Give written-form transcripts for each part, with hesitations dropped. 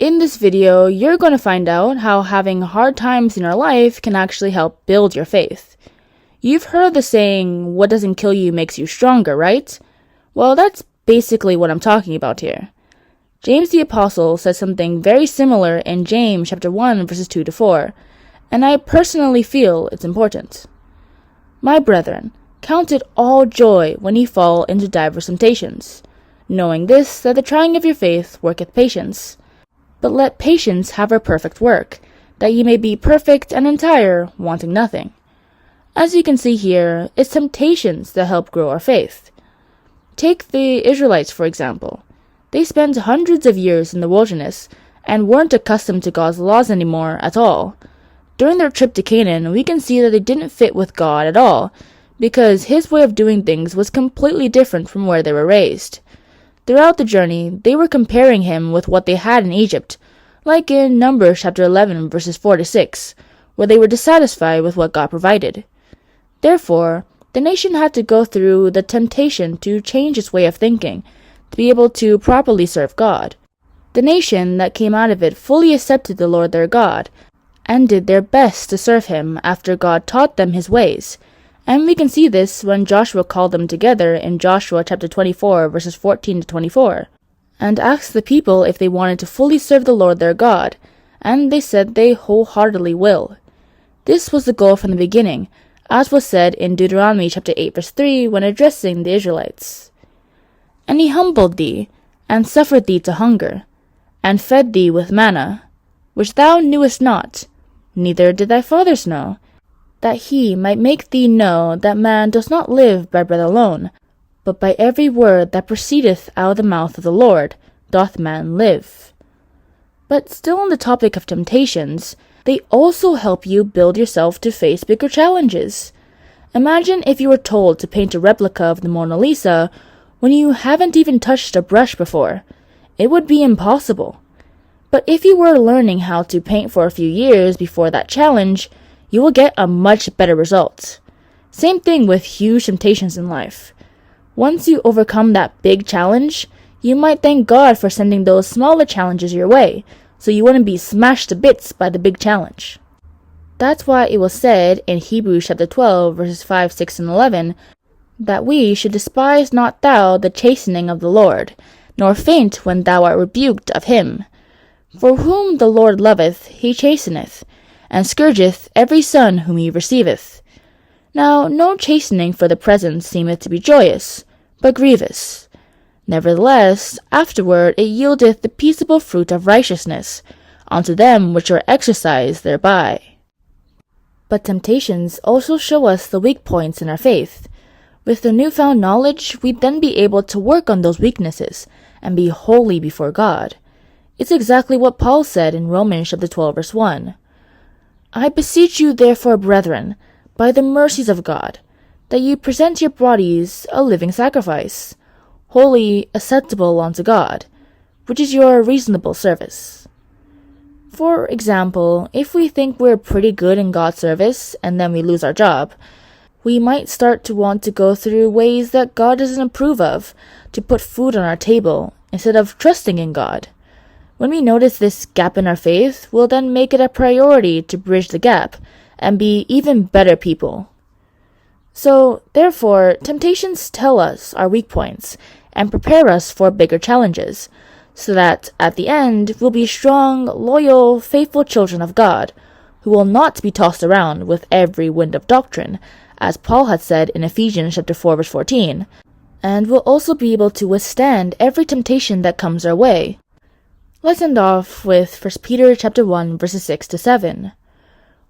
In this video, you're going to find out how having hard times in your life can actually help build your faith. You've heard the saying, what doesn't kill you makes you stronger, right? Well, that's basically what I'm talking about here. James the Apostle says something very similar in James chapter 1 verses 2 to 4, and I personally feel it's important. My brethren, count it all joy when ye fall into divers temptations, knowing this, that the trying of your faith worketh patience. But let patience have her perfect work, that ye may be perfect and entire, wanting nothing. As you can see here, it's temptations that help grow our faith. Take the Israelites, for example. They spent hundreds of years in the wilderness and weren't accustomed to God's laws anymore at all. During their trip to Canaan, we can see that they didn't fit with God at all, because his way of doing things was completely different from where they were raised. Throughout the journey, they were comparing him with what they had in Egypt, like in Numbers chapter 11 verses 4 to 6, where they were dissatisfied with what God provided. Therefore, the nation had to go through the temptation to change its way of thinking, to be able to properly serve God. The nation that came out of it fully accepted the Lord their God, and did their best to serve him after God taught them his ways. And we can see this when Joshua called them together in Joshua chapter 24 verses 14 to 24, and asked the people if they wanted to fully serve the Lord their God, and they said they wholeheartedly will. This was the goal from the beginning, as was said in Deuteronomy chapter 8 verse 3 when addressing the Israelites. And he humbled thee, and suffered thee to hunger, and fed thee with manna, which thou knewest not, neither did thy fathers know, that he might make thee know that man does not live by bread alone, but by every word that proceedeth out of the mouth of the Lord doth man live. But still on the topic of temptations, they also help you build yourself to face bigger challenges. Imagine if you were told to paint a replica of the Mona Lisa when you haven't even touched a brush before. It would be impossible. But if you were learning how to paint for a few years before that challenge, you will get a much better result. Same thing with huge temptations in life. Once you overcome that big challenge, you might thank God for sending those smaller challenges your way, so you wouldn't be smashed to bits by the big challenge. That's why it was said in Hebrews chapter 12 verses 5, 6, and 11, that we should despise not thou the chastening of the Lord, nor faint when thou art rebuked of him. For whom the Lord loveth, he chasteneth, and scourgeth every son whom he receiveth. Now no chastening for the present seemeth to be joyous, but grievous. Nevertheless, afterward it yieldeth the peaceable fruit of righteousness unto them which are exercised thereby. But temptations also show us the weak points in our faith. With the newfound knowledge, we'd then be able to work on those weaknesses and be holy before God. It's exactly what Paul said in Romans chapter 12 verse 1. I beseech you therefore, brethren, by the mercies of God, that you present your bodies a living sacrifice, holy, acceptable unto God, which is your reasonable service. For example, if we think we're pretty good in God's service and then we lose our job, we might start to want to go through ways that God doesn't approve of to put food on our table instead of trusting in God. When we notice this gap in our faith, we'll then make it a priority to bridge the gap and be even better people. So, therefore, temptations tell us our weak points and prepare us for bigger challenges, so that, at the end, we'll be strong, loyal, faithful children of God, who will not be tossed around with every wind of doctrine, as Paul had said in Ephesians chapter 4 verse 14, and will also be able to withstand every temptation that comes our way. Let's end off with 1 Peter chapter 1 verses 6 to 7.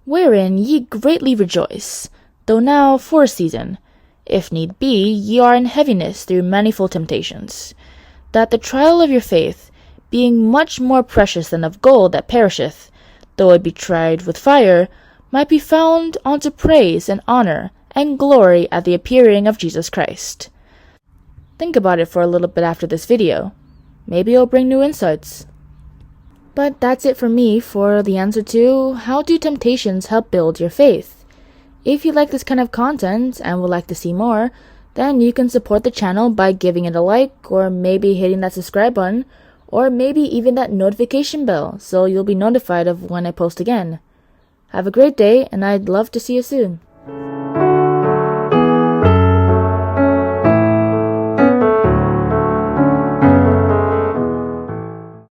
Wherein ye greatly rejoice, though now for a season, if need be, ye are in heaviness through manifold temptations, that the trial of your faith, being much more precious than of gold that perisheth, though it be tried with fire, might be found unto praise and honor and glory at the appearing of Jesus Christ. Think about it for a little bit after this video. Maybe it'll bring new insights. But that's it for me for the answer to how do temptations help build your faith. If you like this kind of content and would like to see more, then you can support the channel by giving it a like or maybe hitting that subscribe button, or maybe even that notification bell so you'll be notified of when I post again. Have a great day, and I'd love to see you soon.